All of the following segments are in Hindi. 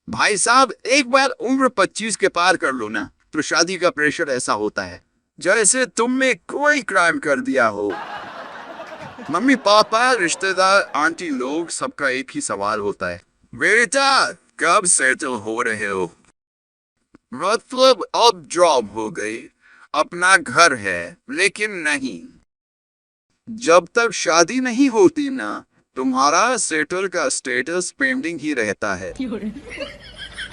भाई साहब, एक बार उम्र 25 के पार कर लो ना तो शादी का प्रेशर ऐसा होता है जैसे तुमने कोई क्राइम कर दिया हो। मम्मी पापा रिश्तेदार आंटी लोग सबका एक ही सवाल होता है, बेटा कब सेटल हो रहे हो। मतलब अब जॉब हो गई, अपना घर है, लेकिन नहीं, जब तक शादी नहीं होती ना तुम्हारा सेटल का स्टेटस पेंडिंग ही रहता है।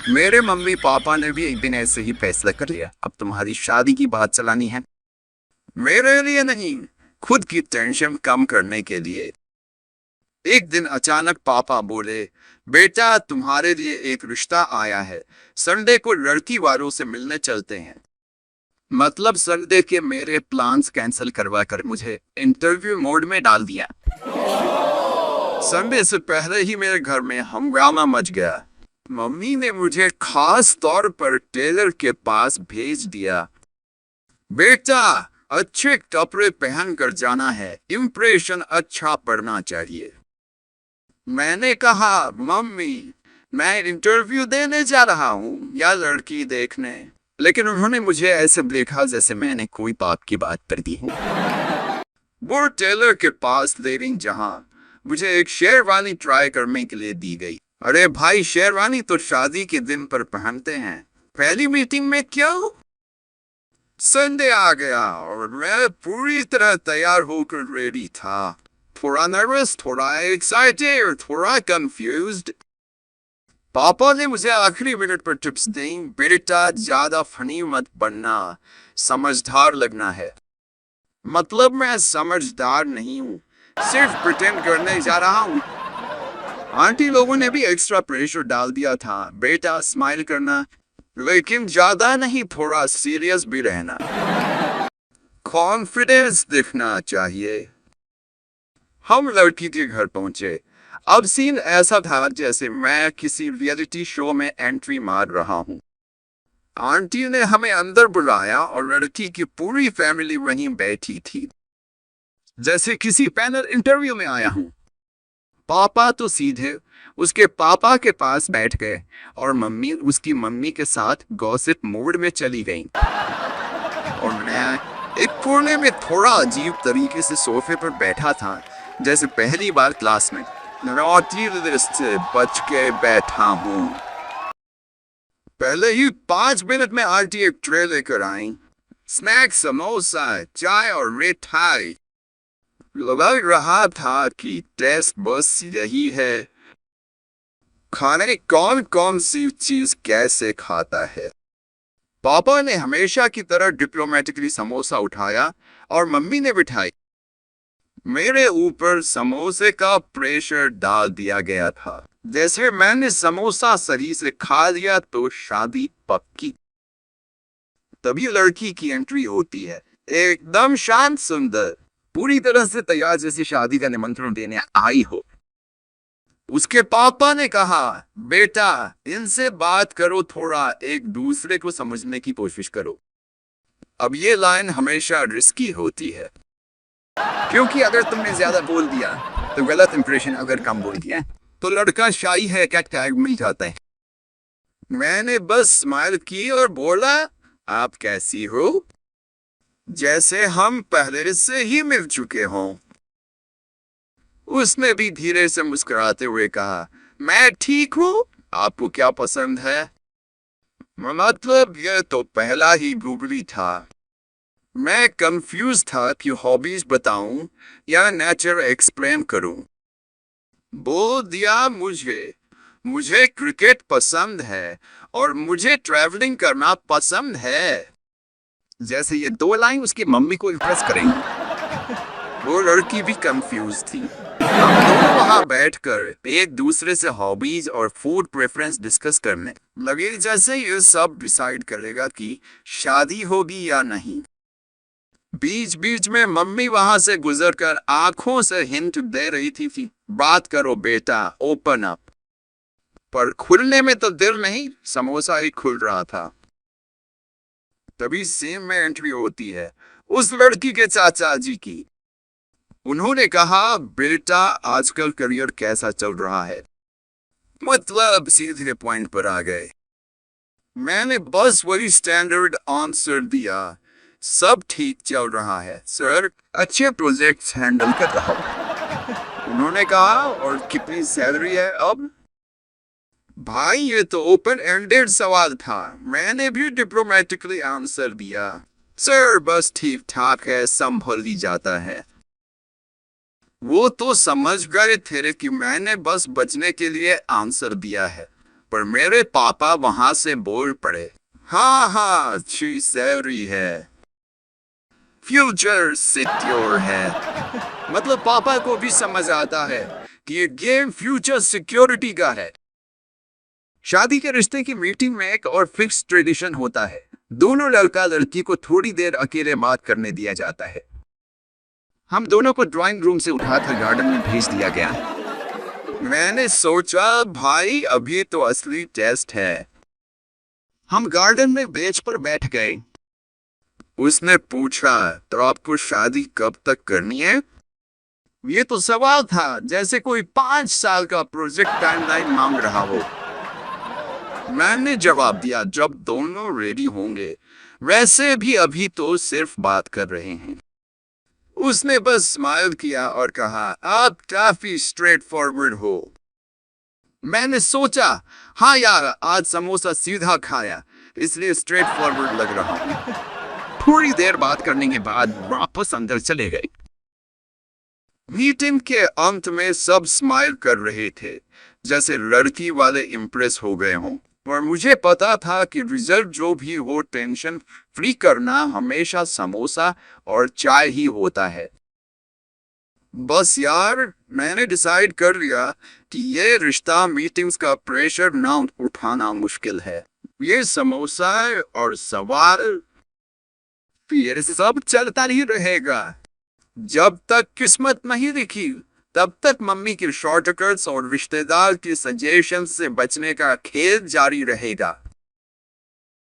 मेरे मम्मी पापा ने भी एक दिन ऐसे ही फैसला कर लिया, अब तुम्हारी शादी की बात चलानी है। मेरे लिए नहीं, खुद की टेंशन कम करने के लिए। एक दिन अचानक पापा बोले, बेटा तुम्हारे लिए एक रिश्ता आया है, संडे को लड़की वालों से मिलने चलते हैं। मतलब संडे के मेरे प्लान्स कैंसिल करवा कर मुझे इंटरव्यू मोड में डाल दिया। संडे से पहले ही मेरे घर में हंगामा मच गया। मम्मी ने मुझे खास तौर पर टेलर के पास भेज दिया। बेटा अच्छे कपड़े पहन कर जाना है, इम्प्रेशन अच्छा पड़ना चाहिए। मैंने कहा मम्मी मैं इंटरव्यू देने जा रहा हूँ या लड़की देखने, लेकिन उन्होंने मुझे ऐसे देखा जैसे मैंने कोई पाप की बात कर दी है। वो टेलर के पास ले गई जहाँ मुझे एक शेरवानी ट्राई करने के लिए दी गई। अरे भाई, शेरवानी तो शादी के दिन पर पहनते हैं, पहली मीटिंग में क्यों। संडे आ गया और मैं पूरी तरह तैयार होकर रेडी था। थोड़ा नर्वस, थोड़ा एक्साइटेड और थोड़ा कंफ्यूज्ड। पापा ने मुझे आखिरी मिनट पर टिप्स दी, बेटा ज्यादा फनी मत बनना, समझदार लगना है। मतलब मैं समझदार नहीं हूँ, सिर्फ प्रिटेंड करने जा रहा हूँ। आंटी लोगों ने भी एक्स्ट्रा प्रेशर डाल दिया था, बेटा स्माइल करना, लेकिन ज्यादा नहीं, थोड़ा सीरियस भी रहना, कॉन्फिडेंस दिखना चाहिए। हम लड़की के घर पहुंचे। अब सीन ऐसा था जैसे मैं किसी रियलिटी शो में एंट्री मार रहा हूँ। आंटी ने हमें अंदर बुलाया और लड़की की पूरी फैमिली वहीं बैठी थी, जैसे किसी पैनल इंटरव्यू में आया हूँ। पापा तो सीधे उसके पापा के पास बैठ गए और मम्मी उसकी मम्मी के साथ गॉसिप मोड में चली गई। और मैं एक कोने में थोड़ा अजीब तरीके से सोफे पर बैठा था, जैसे पहली बार क्लास में नौटी लिस्ट से बच के बैठा हूँ। पहले ही 5 मिनट में आंटी एक ट्रे लेकर आई, स्नैक्स, समोसा, चाय और मिठाई। लग रहा था कि टेस्ट बस यही है, खाने कौन कौन सी चीज कैसे खाता है। पापा ने हमेशा की तरह डिप्लोमेटिकली समोसा उठाया और मम्मी ने मिठाई। मेरे ऊपर समोसे का प्रेशर डाल दिया गया था, जैसे मैंने समोसा सही से खा लिया तो शादी पक्की। तभी लड़की की एंट्री होती है, एकदम शांत सुंदर, पूरी तरह से तैयार, जैसे शादी का निमंत्रण देने आई हो। उसके पापा ने कहा, बेटा इनसे बात करो, थोड़ा एक दूसरे को समझने की कोशिश करो। अब ये लाइन हमेशा रिस्की होती है, क्योंकि अगर तुमने ज्यादा बोल दिया तो गलत इंप्रेशन, अगर कम बोल दिया तो लड़का शाही है क्या टैग मिल जाता है। मैंने बस स्माइल की और बोला, आप कैसी हो, जैसे हम पहले से ही मिल चुके हों। उसने भी धीरे से मुस्कुराते हुए कहा, मैं ठीक हूँ, आपको क्या पसंद है। मतलब यह तो पहला ही गूगली था। मैं कंफ्यूज था कि हॉबीज बताऊं या नेचर एक्सप्लेन करूं। बोल दिया, मुझे क्रिकेट पसंद है और मुझे ट्रैवलिंग करना पसंद है। जैसे ये 2 लाइन उसकी मम्मी को इम्प्रेस करेंगी। वो लड़की भी कंफ्यूज थी। हम दोनों वहां बैठकर एक दूसरे से हॉबीज और फूड प्रेफरेंस डिस्कस करने लगे, जैसे ये सब डिसाइड करेगा कि शादी होगी या नहीं। बीच बीच में मम्मी वहां से गुजरकर आंखों से हिंट दे रही थी, बात करो बेटा, ओपन अप। पर खुलने में तो दिल नहीं, समोसा ही खुल रहा था। तभी सीन में एंट्री होती है उस लड़की के चाचा जी की। उन्होंने कहा, बेटा आजकल करियर कैसा चल रहा है। मतलब सीधे पॉइंट पर आ गए। मैंने बस वही स्टैंडर्ड आंसर दिया, सब ठीक चल रहा है सर, अच्छे प्रोजेक्ट्स हैंडल कर रहा हूँ। उन्होंने कहा और कितनी सैलरी है अब? भाई ये तो ओपन एंडेड सवाल था, मैंने भी डिप्लोमेटिकली आंसर दिया, सर बस ठीक ठाक है, संभल ही जाता है। वो तो समझ गए थे कि मैंने बस बचने के लिए आंसर दिया है, पर मेरे पापा वहां से बोल पड़े, हाँ हाँ अच्छी सैलरी है, फ्यूचर सिक्योर है। मतलब पापा को भी समझ आता है कि ये गेम फ्यूचर सिक्योरिटी का है। शादी के रिश्ते की मीटिंग में एक और फिक्स ट्रेडिशन होता है, दोनों लड़का लड़की को थोड़ी देर अकेले बात करने दिया जाता है। हम दोनों को ड्राइंग रूम से उठाकर गार्डन में भेज दिया गया। मैंने सोचा भाई अभी तो असली टेस्ट है। हम गार्डन में बेंच पर बैठ गए। उसने पूछा, तो आपको शादी कब तक करनी है? ये तो सवाल था जैसे कोई 5 साल का प्रोजेक्ट टाइमलाइन मांग रहा हो। मैंने जवाब दिया, जब दोनों रेडी होंगे, वैसे भी अभी तो सिर्फ बात कर रहे हैं। उसने बस स्माइल किया और कहा, आप काफी स्ट्रेट फॉरवर्ड हो। मैंने सोचा, हाँ यार आज समोसा सीधा खाया, इसलिए स्ट्रेट फॉरवर्ड लग रहा हूँ। थोड़ी देर बात करने के बाद वापस अंदर चले गए। मीटिंग के अंत में सब स्माइल कर रहे थे, जैसे लड़की वाले इम्प्रेस हो गए हों, और मुझे पता था कि रिजल्ट जो भी हो टेंशन फ्री करना हमेशा समोसा और चाय ही होता है। बस यार मैंने डिसाइड कर लिया कि ये रिश्ता मीटिंग्स का प्रेशर ना उठाना मुश्किल है। ये समोसा और सवाल फिर सब चलता ही रहेगा। जब तक किस्मत नहीं लिखी तब तक मम्मी के शॉर्टकट्स और रिश्तेदार के सजेशन से बचने का खेल जारी रहेगा।